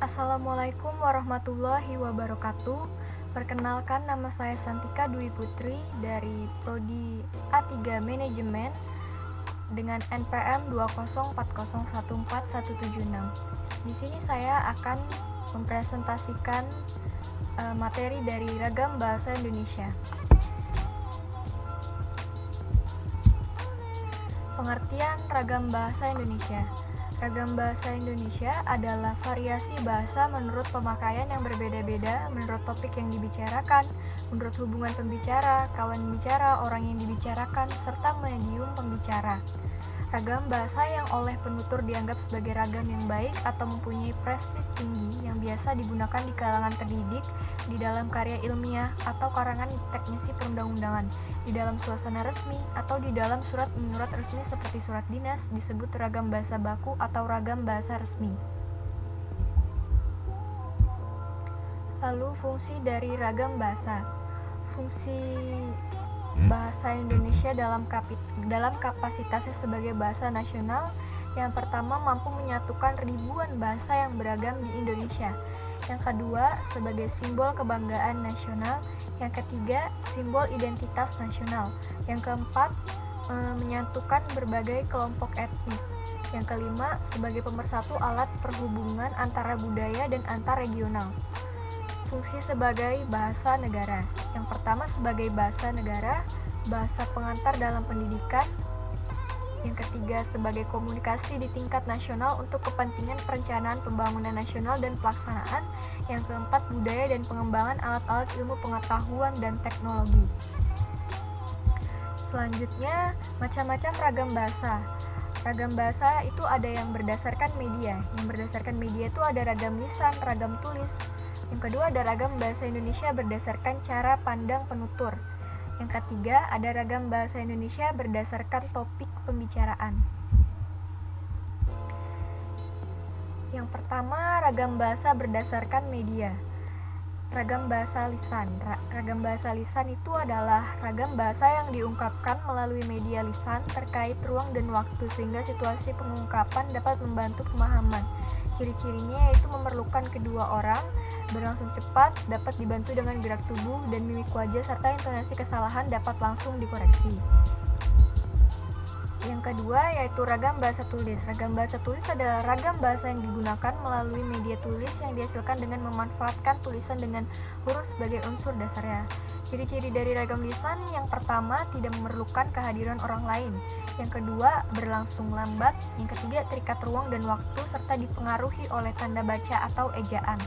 Assalamualaikum warahmatullahi wabarakatuh. Perkenalkan, nama saya Santika Dwi Putri dari Prodi A3 Manajemen dengan NPM 204014176. Di sini saya akan mempresentasikan materi dari Ragam Bahasa Indonesia. Pengertian Ragam Bahasa Indonesia. Ragam bahasa Indonesia adalah variasi bahasa menurut pemakaian yang berbeda-beda, menurut topik yang dibicarakan, menurut hubungan pembicara, kawan bicara, orang yang dibicarakan, serta medium pembicara. Ragam bahasa yang oleh penutur dianggap sebagai ragam yang baik atau mempunyai prestis tinggi yang biasa digunakan di kalangan terdidik, di dalam karya ilmiah atau karangan teknisi perundang-undangan, di dalam suasana resmi atau di dalam surat menyurat resmi seperti surat dinas disebut ragam bahasa baku atau ragam bahasa resmi. Lalu fungsi dari ragam bahasa. Fungsi bahasa Indonesia dalam kapasitasnya sebagai bahasa nasional, yang pertama mampu menyatukan ribuan bahasa yang beragam di Indonesia. Yang kedua, sebagai simbol kebanggaan nasional. Yang ketiga, simbol identitas nasional. Yang keempat, menyatukan berbagai kelompok etnis. Yang kelima, sebagai pemersatu alat perhubungan antara budaya dan antar regional. Fungsi sebagai bahasa negara. Yang pertama, sebagai bahasa negara, bahasa pengantar dalam pendidikan. Yang ketiga, sebagai komunikasi di tingkat nasional untuk kepentingan perencanaan pembangunan nasional dan pelaksanaan. Yang keempat, budaya dan pengembangan alat-alat ilmu pengetahuan dan teknologi. Selanjutnya, macam-macam ragam bahasa. Ragam bahasa itu ada yang berdasarkan media. Yang berdasarkan media itu ada ragam lisan, ragam tulis. Yang kedua, ada ragam bahasa Indonesia berdasarkan cara pandang penutur. Yang ketiga, ada ragam bahasa Indonesia berdasarkan topik pembicaraan. Yang pertama, ragam bahasa berdasarkan media. Ragam bahasa lisan. Ragam bahasa lisan itu adalah ragam bahasa yang diungkapkan melalui media lisan terkait ruang dan waktu sehingga situasi pengungkapan dapat membantu pemahaman. Ciri-cirinya yaitu memerlukan kedua orang, berlangsung cepat, dapat dibantu dengan gerak tubuh dan mimik wajah, serta intonasi kesalahan dapat langsung dikoreksi. Yang kedua yaitu ragam bahasa tulis. Ragam bahasa tulis adalah ragam bahasa yang digunakan melalui media tulis yang dihasilkan dengan memanfaatkan tulisan dengan huruf sebagai unsur dasarnya. Ciri-ciri dari ragam lisan: yang pertama, tidak memerlukan kehadiran orang lain. Yang kedua, berlangsung lambat. Yang ketiga, terikat ruang dan waktu serta dipengaruhi oleh tanda baca atau ejaan.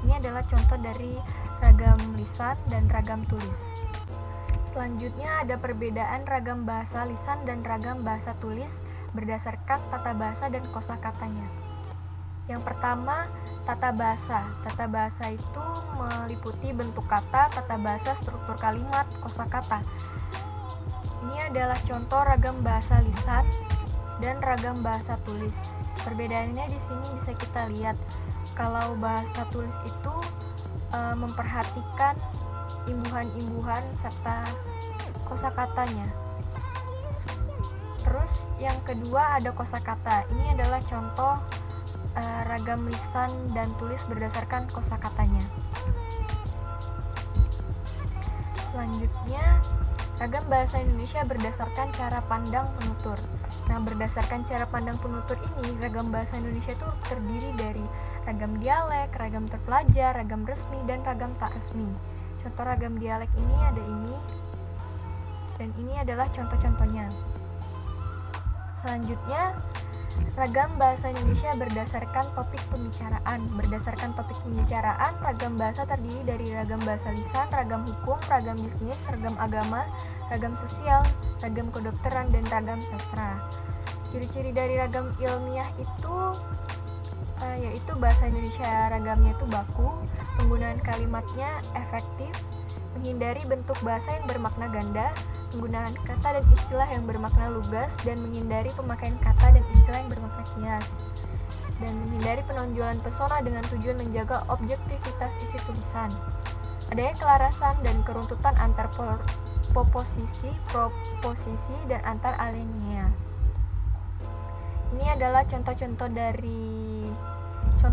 Ini adalah contoh dari ragam lisan dan ragam tulis. Selanjutnya ada perbedaan ragam bahasa lisan dan ragam bahasa tulis berdasarkan tata bahasa dan kosakatanya. Yang pertama, tata bahasa. Tata bahasa itu meliputi bentuk kata, tata bahasa, struktur kalimat, kosakata. Ini adalah contoh ragam bahasa lisan dan ragam bahasa tulis. Perbedaannya di sini bisa kita lihat. Kalau bahasa tulis itu memperhatikan imbuhan-imbuhan serta kosakatanya. Terus yang kedua ada kosakata. Ini adalah contoh ragam lisan dan tulis berdasarkan kosakatanya. Selanjutnya, ragam bahasa Indonesia berdasarkan cara pandang penutur. Nah, berdasarkan cara pandang penutur ini, ragam bahasa Indonesia itu terdiri dari ragam dialek, ragam terpelajar, ragam resmi, dan ragam tak resmi. Contoh ragam dialek ini ada ini, dan ini adalah contoh-contohnya. Selanjutnya, ragam bahasa Indonesia berdasarkan topik pembicaraan. Berdasarkan topik pembicaraan, ragam bahasa terdiri dari ragam bahasa lisan, ragam hukum, ragam bisnis, ragam agama, ragam sosial, ragam kedokteran, dan ragam sastra. Ciri-ciri dari ragam ilmiah itu yaitu bahasa Indonesia ragamnya itu baku, penggunaan kalimatnya efektif, menghindari bentuk bahasa yang bermakna ganda, penggunaan kata dan istilah yang bermakna lugas, dan menghindari pemakaian kata dan istilah yang bermakna kias, dan menghindari penonjolan pesona dengan tujuan menjaga objektivitas isi tulisan. Adanya kelarasan dan keruntutan antar proposisi, dan antar alinea. Ini adalah contoh-contoh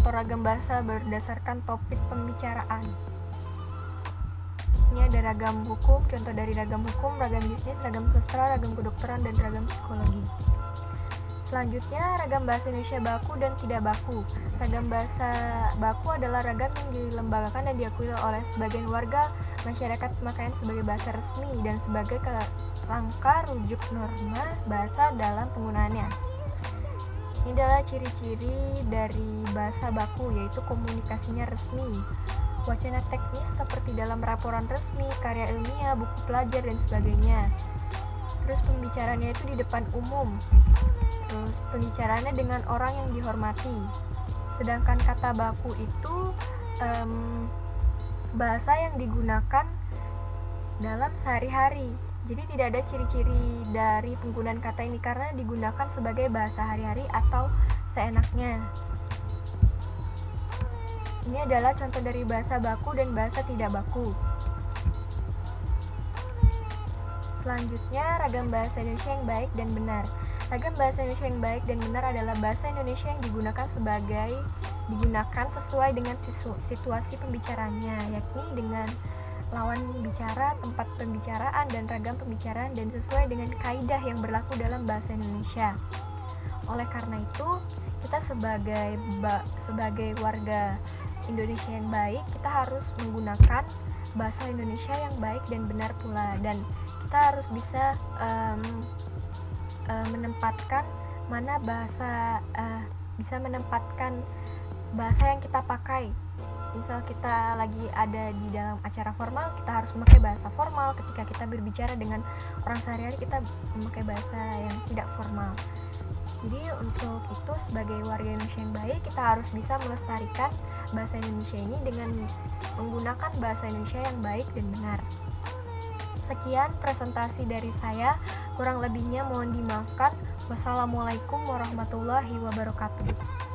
contoh ragam bahasa berdasarkan topik pembicaraan. Ini ada ragam hukum, contoh dari ragam hukum, ragam bisnis, ragam sastra, ragam kedokteran, dan ragam psikologi. Selanjutnya, ragam bahasa Indonesia baku dan tidak baku. Ragam bahasa baku adalah ragam yang dilembagakan dan diakui oleh sebagian warga masyarakat pemakaian sebagai bahasa resmi dan sebagai kerangka rujuk norma bahasa dalam penggunaannya. Ini adalah ciri-ciri dari bahasa baku, yaitu komunikasinya resmi, wacana teknis seperti dalam laporan resmi, karya ilmiah, buku pelajar, dan sebagainya. Terus pembicaraannya itu di depan umum. Terus pembicaraannya dengan orang yang dihormati. Sedangkan kata baku itu bahasa yang digunakan dalam sehari-hari. Jadi tidak ada ciri-ciri dari penggunaan kata ini karena digunakan sebagai bahasa hari-hari atau seenaknya. Ini adalah contoh dari bahasa baku dan bahasa tidak baku. Selanjutnya, ragam bahasa Indonesia yang baik dan benar. Ragam bahasa Indonesia yang baik dan benar adalah bahasa Indonesia yang digunakan sesuai dengan situasi pembicaranya, yakni dengan lawan bicara, tempat pembicaraan, dan ragam pembicaraan, dan sesuai dengan kaidah yang berlaku dalam bahasa Indonesia. Oleh karena itu, kita sebagai warga Indonesia yang baik, kita harus menggunakan bahasa Indonesia yang baik dan benar pula, dan kita harus bisa menempatkan menempatkan bahasa yang kita pakai. Misal kita lagi ada di dalam acara formal, kita harus memakai bahasa formal. Ketika kita berbicara dengan orang sehari-hari, kita memakai bahasa yang tidak formal. Jadi untuk itu, sebagai warga Indonesia yang baik, kita harus bisa melestarikan bahasa Indonesia ini dengan menggunakan bahasa Indonesia yang baik dan benar. Sekian presentasi dari saya, kurang lebihnya mohon dimaafkan. Wassalamualaikum warahmatullahi wabarakatuh.